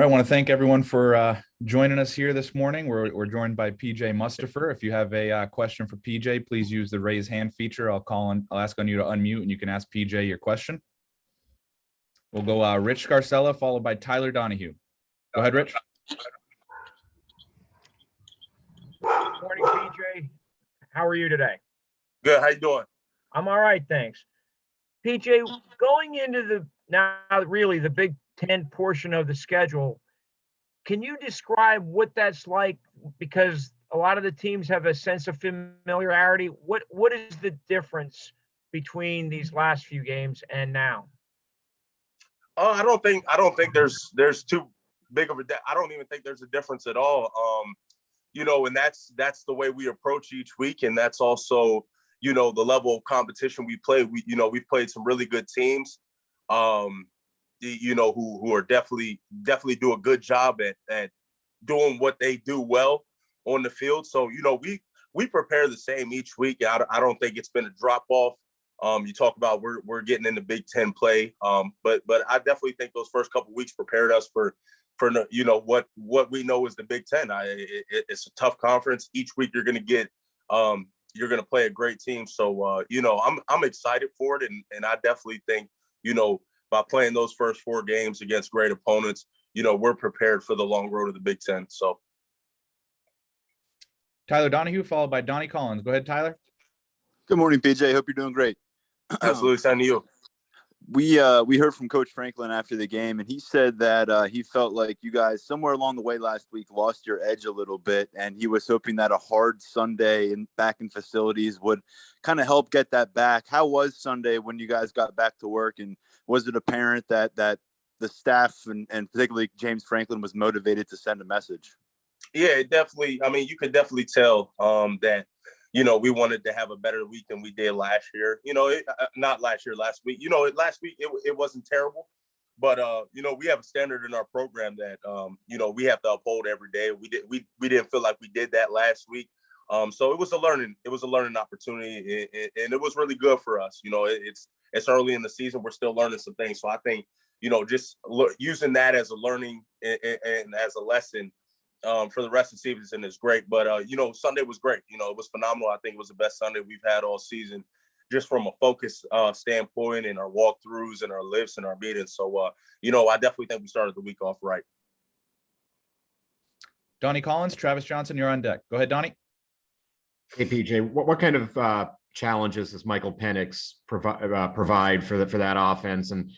I want to thank everyone for joining us here this morning. We're joined by PJ Mustipher. If you have a question for PJ, please use the raise hand feature. I'll ask on you to unmute, and you can ask PJ your question. We'll go Rich Scarcella, followed by Tyler Donahue. Go ahead, Rich. Morning, PJ. How are you today? Good. How you doing? I'm all right, thanks. PJ, going into really the Big Ten portion of the schedule, can you describe what that's like? Because a lot of the teams have a sense of familiarity. What is the difference between these last few games and now? I don't think there's too big of a. I don't even think there's a difference at all. And that's the way we approach each week, and that's also the level of competition we play. We've played some really good teams. Who are definitely do a good job at doing what they do well on the field. So, we prepare the same each week. I don't think it's been a drop off. You talk about we're getting into Big Ten play. But I definitely think those first couple of weeks prepared us for what we know is the Big Ten. It's a tough conference. Each week you're going to play a great team. So, I'm excited for it. And I definitely think, by playing those first 4 games against great opponents, we're prepared for the long road of the Big Ten. So, Tyler Donahue, followed by Donnie Collins. Go ahead, Tyler. Good morning, PJ. Hope you're doing great. Absolutely, same to you. We heard from Coach Franklin after the game, and he said that he felt like you guys somewhere along the way last week lost your edge a little bit, and he was hoping that a hard Sunday and back in facilities would kind of help get that back. How was Sunday when you guys got back to work, and was it apparent that the staff and particularly James Franklin was motivated to send a message? Yeah, it definitely. I mean, you could definitely tell that. We wanted to have a better week than we did last year. Not last year, last week. Last week it wasn't terrible, but we have a standard in our program that we have to uphold every day. We didn't feel like we did that last week. So it was a learning opportunity, and it was really good for us. It's early in the season. We're still learning some things. So I think just using that as a learning and as a lesson. For the rest of the season is great. But, Sunday was great. It was phenomenal. I think it was the best Sunday we've had all season, just from a focus standpoint and our walkthroughs and our lifts and our meetings. So, I definitely think we started the week off right. Donnie Collins, Travis Johnson, you're on deck. Go ahead, Donnie. Hey, PJ, what kind of challenges does Michael Penix provide for that offense and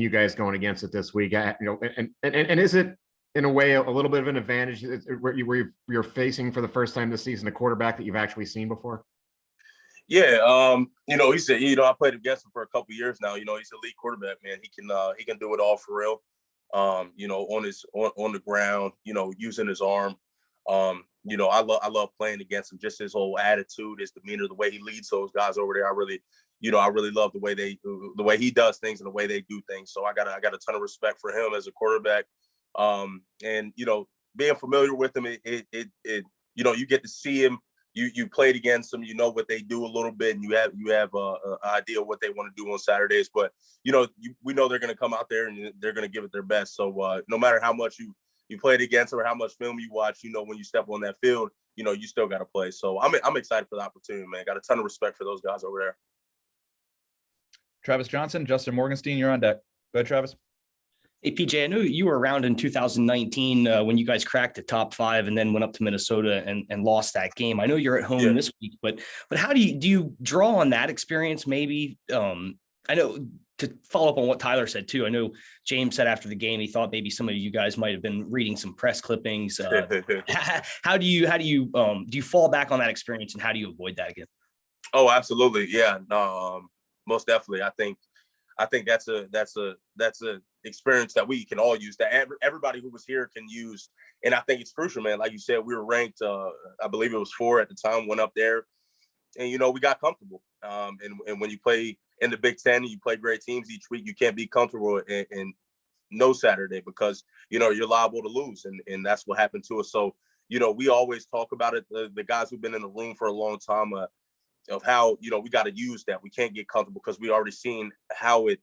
you guys going against it this week? And is it, in a way, a little bit of an advantage where you're facing for the first time this season a quarterback that you've actually seen before? Yeah, he said, I played against him for a couple of years now. He's an elite quarterback, man. He can do it all for real. On the ground, using his arm. I love playing against him. Just his whole attitude, his demeanor, the way he leads those guys over there. I really love the way he does things and the way they do things. So I got a ton of respect for him as a quarterback. And being familiar with him, you get to see him. You played against them, what they do a little bit, and you have a idea of what they want to do on Saturdays. But we know they're going to come out there and they're going to give it their best. So no matter how much you played against them or how much film you watch, when you step on that field, you still got to play. So I'm excited for the opportunity, man. Got a ton of respect for those guys over there. Travis Johnson, Justin Morgenstein, you're on deck. Go ahead, Travis. Hey, PJ, I know you were around in 2019 when you guys cracked the top 5 and then went up to Minnesota and lost that game. I know you're at home this week, but how do you draw on that experience? Maybe I know, to follow up on what Tyler said too. I know James said after the game he thought maybe some of you guys might have been reading some press clippings. How do you fall back on that experience, and how do you avoid that again? Oh, absolutely, yeah, no, most definitely. I think that's a experience that we can all use, that everybody who was here can use. And I think it's crucial, man. Like you said, we were ranked, I believe it was 4 at the time, went up there and, we got comfortable. And when you play in the Big Ten and you play great teams each week, you can't be comfortable in no Saturday because, you're liable to lose. And that's what happened to us. So, we always talk about it. The guys who've been in the room for a long time, of how, we got to use that. We can't get comfortable because we already seen how it,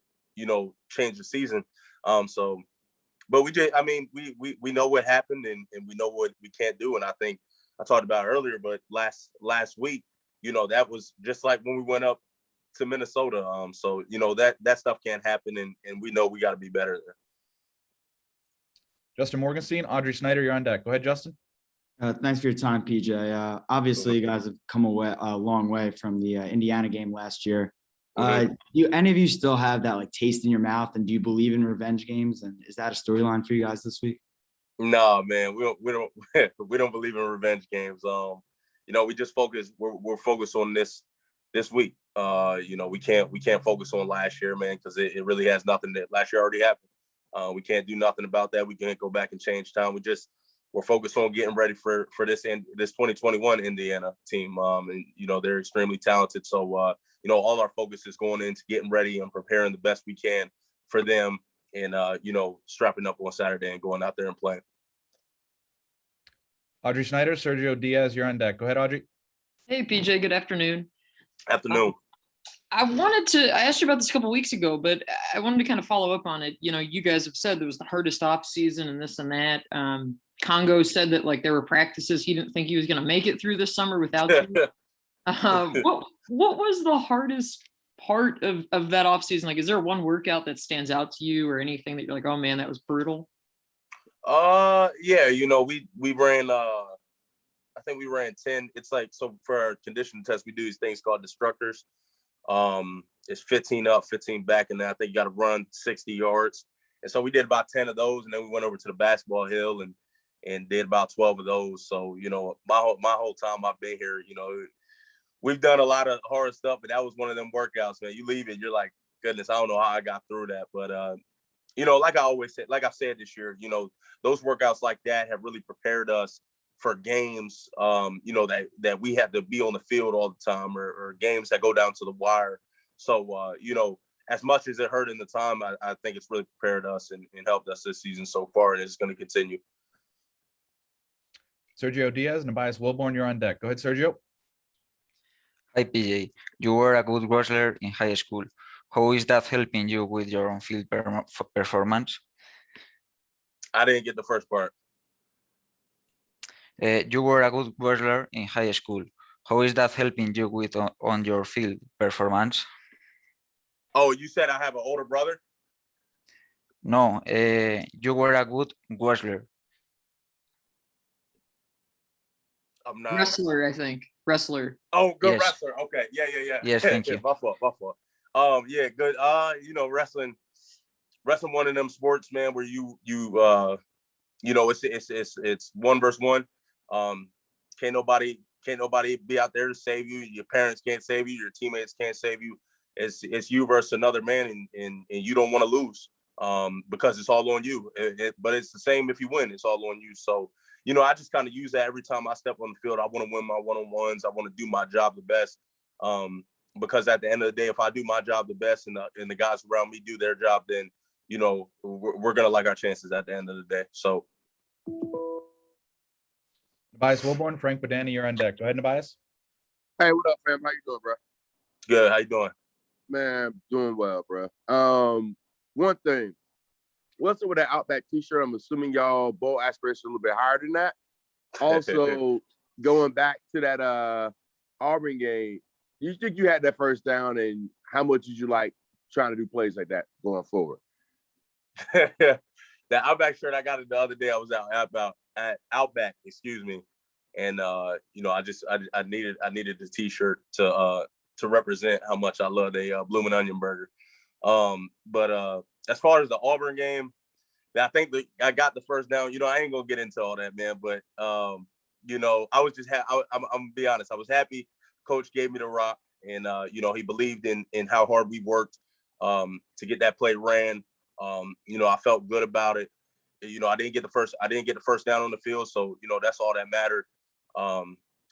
changed the season. But but we did. I mean, we know what happened, and we know what we can't do. And I think I talked about it earlier, but last week, that was just like when we went up to Minnesota. So that stuff can't happen, and we know we got to be better there. Justin Morgenstein, Audrey Snyder, you're on deck. Go ahead, Justin. Thanks for your time, PJ. Obviously, you guys have come a long way from the Indiana game last year. Do any of you still have that like taste in your mouth, and do you believe in revenge games? And is that a storyline for you guys this week? No, man, we don't we don't believe in revenge games. We just focus. We're focused on this week. We can't focus on last year, man, because it really has nothing. That last year already happened. We can't do nothing about that. We can't go back and change time. We're focused on getting ready for this 2021 Indiana team. And they're extremely talented. So all our focus is going into getting ready and preparing the best we can for them, and strapping up on Saturday and going out there and playing. Audrey Snyder, Sergio Diaz, you're on deck. Go ahead, Audrey. Hey, PJ, good afternoon. Afternoon. I asked you about this a couple weeks ago, but I wanted to kind of follow up on it. You guys have said there was the hardest off season and this and that. Congo said that like there were practices he didn't think he was going to make it through this summer without you. What was the hardest part of that off season? Like, is there one workout that stands out to you or anything that you're like, oh man, that was brutal? Yeah, we ran I think we ran 10. It's like, so for our conditioning test, we do these things called destructors. It's 15 up, 15 back, and then I think you got to run 60 yards. And so we did about 10 of those, and then we went over to the basketball hill and did about 12 of those. So, my whole time I've been here, we've done a lot of hard stuff, but that was one of them workouts, man. You leave it, you're like, goodness, I don't know how I got through that. But, like I always said, like I said this year, those workouts like that have really prepared us for games, that we have to be on the field all the time, or games that go down to the wire. So, as much as it hurt in the time, I think it's really prepared us and helped us this season so far, and it's going to continue. Sergio Diaz and Tobias Wilborn, you're on deck. Go ahead, Sergio. Hi, PJ. You were a good wrestler in high school. How is that helping you with your on-field performance? I didn't get the first part. You were a good wrestler in high school. How is that helping you with on your field performance? Oh, you said I have an older brother? No, you were a good wrestler. I'm not. Wrestler, I think. Wrestler. Oh, good Yes. wrestler. Okay. Yeah. Yes, thank you. My fault. Yeah, good. Wrestling one of them sports, man, where it's 1 versus 1. Can't nobody be out there to save you. Your parents can't save you. Your teammates can't save you. It's you versus another man, and you don't want to lose, because it's all on you. But it's the same if you win. It's all on you. So, I just kind of use that every time I step on the field. I want to win my one-on-ones. I want to do my job the best, because at the end of the day, if I do my job the best and the guys around me do their job, then, we're going to like our chances at the end of the day. So. Tobias Wilborn, Frank Badani, you're on deck. Go ahead, Tobias. Hey, what up, fam? How you doing, bro? Good. How you doing? Man, doing well, bro. One thing. What's up with that Outback t-shirt? I'm assuming y'all bowl aspirations a little bit higher than that. Also, going back to that Auburn game, you think you had that first down, and how much did you like trying to do plays like that going forward? That Outback shirt, I got it the other day. I was at Outback, excuse me, and I needed the t-shirt to represent how much I love a bloomin' onion burger. But as far as the Auburn game, I think I got the first down. I ain't gonna get into all that, man. But I was just I'm gonna be honest. I was happy Coach gave me the rock, and he believed in how hard we worked to get that play ran. I felt good about it. I didn't get the first down on the field, so that's all that mattered.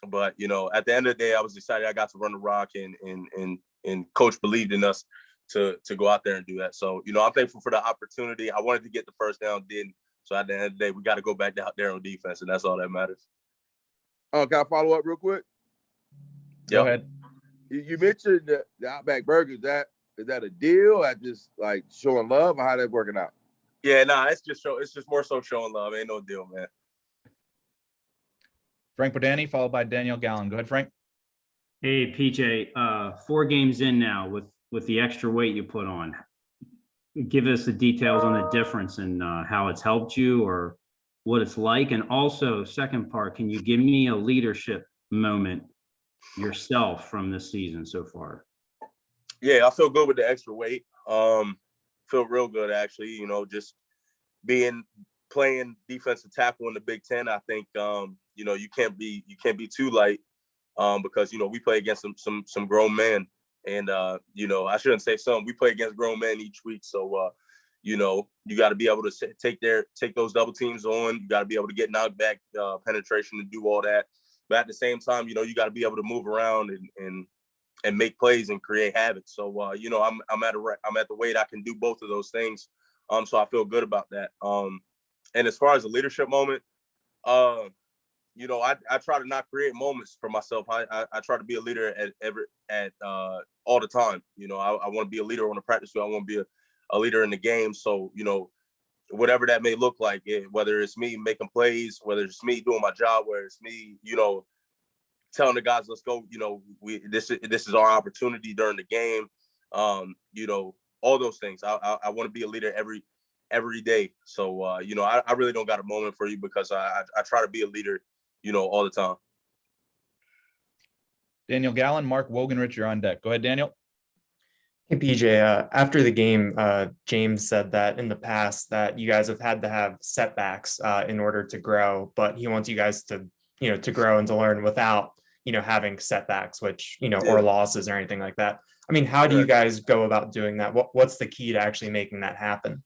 But at the end of the day, I was excited I got to run the rock, and Coach believed in us to go out there and do that. So I'm thankful for the opportunity. I wanted to get the first down, didn't. So at the end of the day, we got to go back out there on defense, and that's all that matters. Oh, can I follow up real quick? Go ahead. You mentioned the Outback Burger. Is that a deal? At just like showing love, or how that working out? Yeah, nah, it's just more so showing love. Ain't no deal, man. Frank Bodani, followed by Daniel Gallen. Go ahead, Frank. Hey, PJ, 4 games in now with the extra weight you put on. Give us the details on the difference and how it's helped you or what it's like. And also, second part, can you give me a leadership moment yourself from this season so far? Yeah, I feel good with the extra weight. Feel real good actually. You know, just playing defensive tackle in the Big Ten. I think you know, you can't be too light because you know we play against some grown men, and you know, I shouldn't say some. We play against grown men each week, so you know, you got to be able to take those double teams on. You got to be able to get knockback penetration and do all that. But at the same time, you know, you got to be able to move around and make plays and create havoc. So you know, I'm at the weight I can do both of those things. So I feel good about that. And as far as the leadership moment, you know, I try to not create moments for myself. I try to be a leader at all the time. You know, I want to be a leader on the practice field. I want to be a leader in the game. So, you know, whatever that may look like, whether it's me making plays, whether it's me doing my job, whether it's me, you know, telling the guys, let's go, you know, this is our opportunity during the game. You know, all those things. I want to be a leader every day. So, you know, I really don't got a moment for you because I try to be a leader, you know, all the time. Daniel Gallen, Mark Wogenrich, you're on deck. Go ahead, Daniel. Hey, PJ, after the game, James said that in the past that you guys have had to have setbacks in order to grow, but he wants you guys to, you know, to grow and to learn without, you know, having setbacks, which, you know, or losses or anything like that. I mean, how do you guys go about doing that? What's the key to actually making that happen?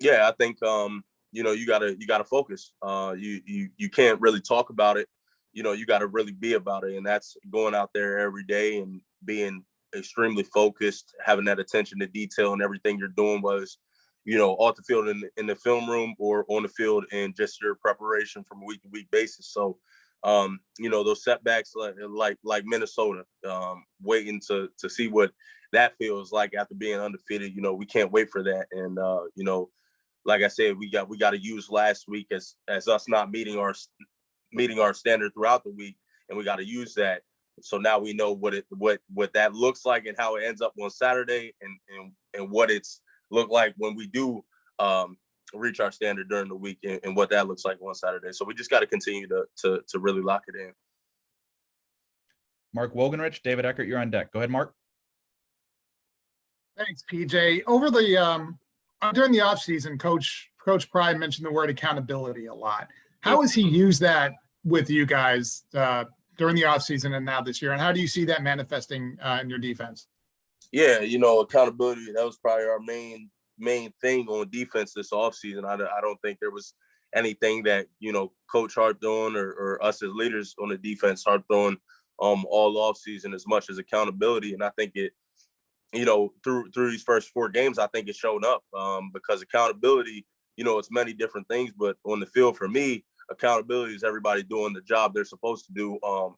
Yeah, I think, you know, you gotta focus. You can't really talk about it. You know, you got to really be about it. And that's going out there every day and being extremely focused, having that attention to detail and everything you're doing was, you know, off the field in the film room or on the field and just your preparation from a week to week basis. So, you know, those setbacks like Minnesota, waiting to see what that feels like after being undefeated. You know, we can't wait for that. And, you know, like I said, we got to use last week as us not meeting our standard throughout the week, and we got to use that. So now we know what that looks like and how it ends up on Saturday, and what it's looked like when we do reach our standard during the week, and what that looks like on Saturday. So we just got to continue to really lock it in. Mark Wogenrich, David Eckert, you're on deck. Go ahead, Mark. Thanks, PJ. Over the during the offseason, Coach Pride mentioned the word accountability a lot. How has he used that with you guys during the offseason and now this year? And how do you see that manifesting in your defense? Yeah, you know, accountability, that was probably our main thing on defense this offseason. I don't think there was anything that, you know, Coach harped on or us as leaders on the defense harped on all offseason as much as accountability. And I think it, you know, through these first 4 games, I think it showed up because accountability, you know, it's many different things, but on the field for me, accountability is everybody doing the job they're supposed to do,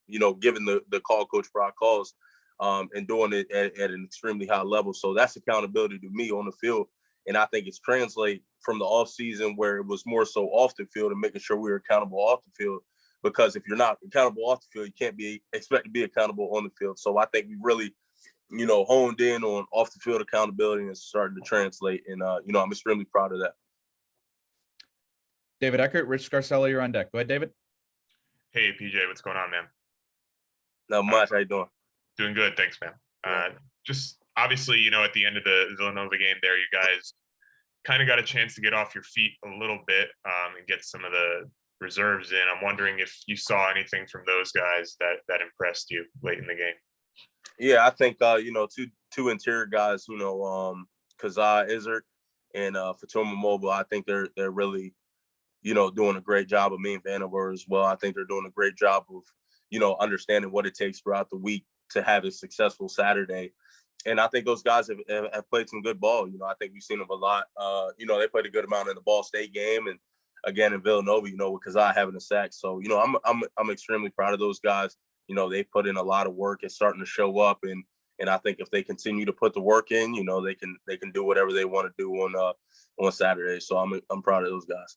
you know, given the call Coach Brock calls and doing it at an extremely high level. So that's accountability to me on the field. And I think it's translate from the off season where it was more so off the field and making sure we were accountable off the field, because if you're not accountable off the field, you can't be expect to be accountable on the field. So I think we really, you know, honed in on off the field accountability and started to translate. And, you know, I'm extremely proud of that. David Eckert, Rich Scarcella, you're on deck. Go ahead, David. Hey, PJ, what's going on, man? Not much. How you doing? Doing good. Thanks, man. Just obviously, you know, at the end of the Villanova game there, you guys kind of got a chance to get off your feet a little bit and get some of the reserves in. I'm wondering if you saw anything from those guys that impressed you late in the game. Yeah, I think, you know, two interior guys, you know, Kazai Izzard and Fatuma Mobile, I think they're really, you know, doing a great job of me and Vanover as well. I think they're doing a great job of, you know, understanding what it takes throughout the week to have a successful Saturday. And I think those guys have played some good ball. You know, I think we've seen them a lot. You know, they played a good amount in the Ball State game and again in Villanova, you know, with Kazai having a sack. So, you know, I'm extremely proud of those guys. You know, they put in a lot of work. It's starting to show up. And And I think if they continue to put the work in, you know, they can do whatever they want to do on Saturday. So I'm proud of those guys.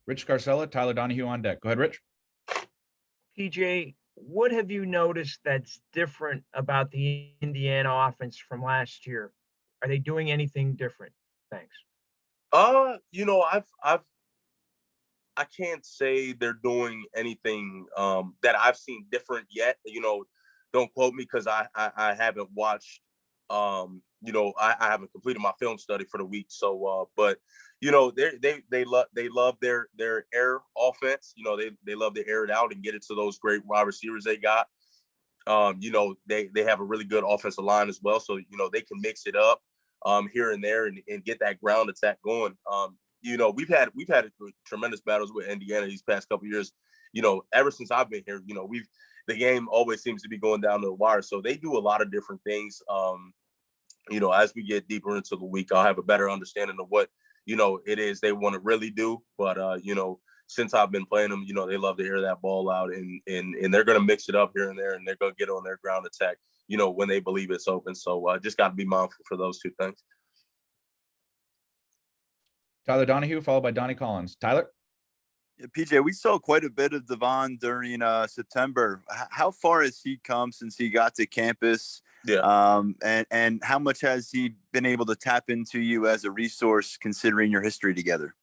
Rich Scarcella, Tyler Donahue on deck. Go ahead, Rich. PJ, what have you noticed that's different about the Indiana offense from last year? Are they doing anything different? Thanks. You know, I can't say they're doing anything that I've seen different yet. You know, don't quote me because I haven't watched. You know, I haven't completed my film study for the week. So, but you know, they love their air offense. You know, they love to air it out and get it to those great wide receivers they got. You know, they have a really good offensive line as well. So, you know, they can mix it up here and there and get that ground attack going. You know, we've had tremendous battles with Indiana these past couple of years. You know, ever since I've been here, you know, the game always seems to be going down to the wire. So they do a lot of different things. You know, as we get deeper into the week, I'll have a better understanding of what, you know, it is they want to really do. But, you know, since I've been playing them, you know, they love to air that ball out and they're going to mix it up here and there and they're going to get on their ground attack, you know, when they believe it's open. So just got to be mindful for those two things. Tyler Donahue, followed by Donnie Collins. Tyler? Yeah, PJ, we saw quite a bit of Devon during September. How far has he come since he got to campus? Yeah. And how much has he been able to tap into you as a resource considering your history together?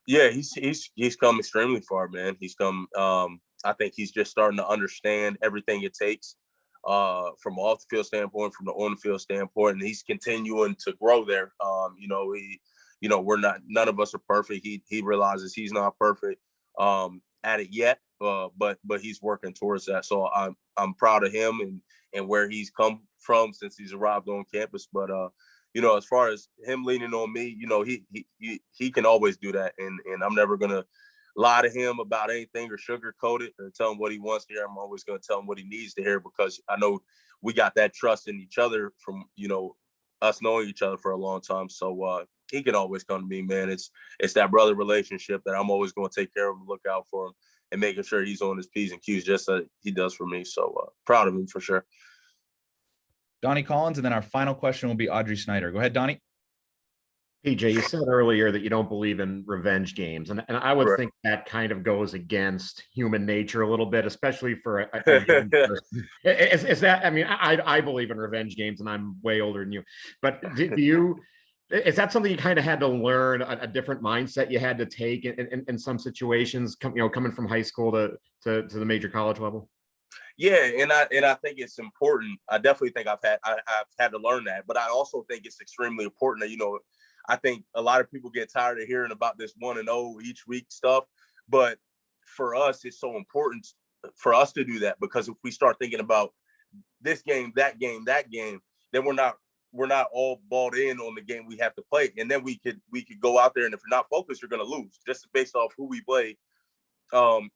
Yeah, he's come extremely far, man. He's come. I think he's just starting to understand everything it takes from off the field standpoint, from the on the field standpoint, and he's continuing to grow there. You know, none of us are perfect. He realizes he's not perfect at it yet, but he's working towards that. So I'm proud of him and where he's come from since he's arrived on campus. But you know, as far as him leaning on me, you know, he can always do that, and I'm never gonna lie to him about anything or sugarcoat it or tell him what he wants to hear. I'm always gonna tell him what he needs to hear because I know we got that trust in each other from, you know, us knowing each other for a long time. So he can always come to me, man. It's that brother relationship that I'm always going to take care of him, look out for him, and making sure he's on his P's and Q's just as he does for me. So proud of him for sure. Donnie Collins, and then our final question will be Audrey Snyder. Go ahead, Donnie. PJ, you said earlier that you don't believe in revenge games, and I would Correct. think that kind of goes against human nature a little bit, especially for a young person. Is that? I mean, I believe in revenge games, and I'm way older than you. But do you? Is that something you kind of had to learn, a different mindset you had to take in some situations, coming from high school to the major college level? Yeah, and I think it's important. I definitely think I've had to learn that, but I also think it's extremely important that, you know, I think a lot of people get tired of hearing about this 1-0 each week stuff, but for us, it's so important for us to do that, because if we start thinking about this game, that game, then we're not all bought in on the game we have to play, and then we could go out there, and if you're not focused, you're going to lose just based off who we play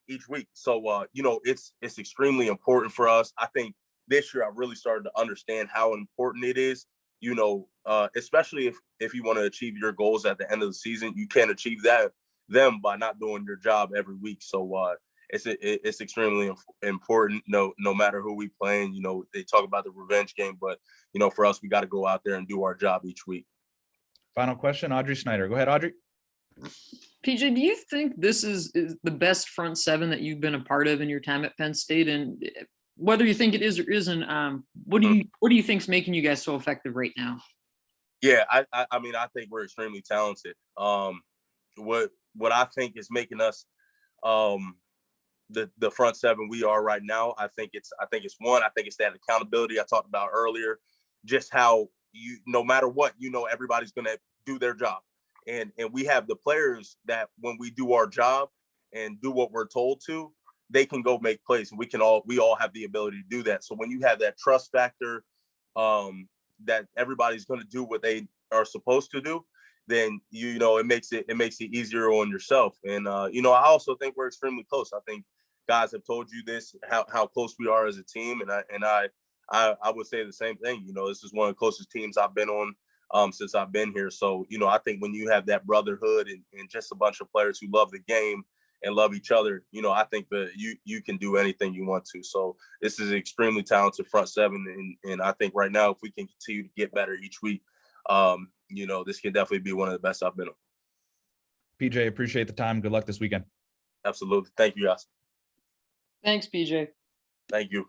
each week. So you know, it's extremely important for us. I think this year I really started to understand how important it is, you know, especially if you want to achieve your goals at the end of the season. You can't achieve them by not doing your job every week. So it's extremely important, no matter who we playing. You know, they talk about the revenge game, but you know, for us, we got to go out there and do our job each week. Final question, Audrey Snyder. Go ahead, Audrey. PJ, do you think this is the best front seven that you've been a part of in your time at Penn State? And whether you think it is or isn't, what do you think's making you guys so effective right now? Yeah, I mean, I think we're extremely talented. What I think is making us the front seven we are right now, I think it's that accountability I talked about earlier. Just how no matter what, you know, everybody's gonna do their job. And we have the players that when we do our job and do what we're told to, they can go make plays, and we all have the ability to do that. So when you have that trust factor, that everybody's going to do what they are supposed to do, then you know, it makes it easier on yourself. And you know, I also think we're extremely close. I think guys have told you this, how close we are as a team, and I would say the same thing. You know, this is one of the closest teams I've been on since I've been here. So, you know, I think when you have that brotherhood and just a bunch of players who love the game and love each other, you know, I think that you can do anything you want to. So this is an extremely talented front seven, and I think right now, if we can continue to get better each week, you know, this can definitely be one of the best I've been on. PJ, appreciate the time. Good luck this weekend. Absolutely. Thank you, guys. Thanks, PJ. Thank you.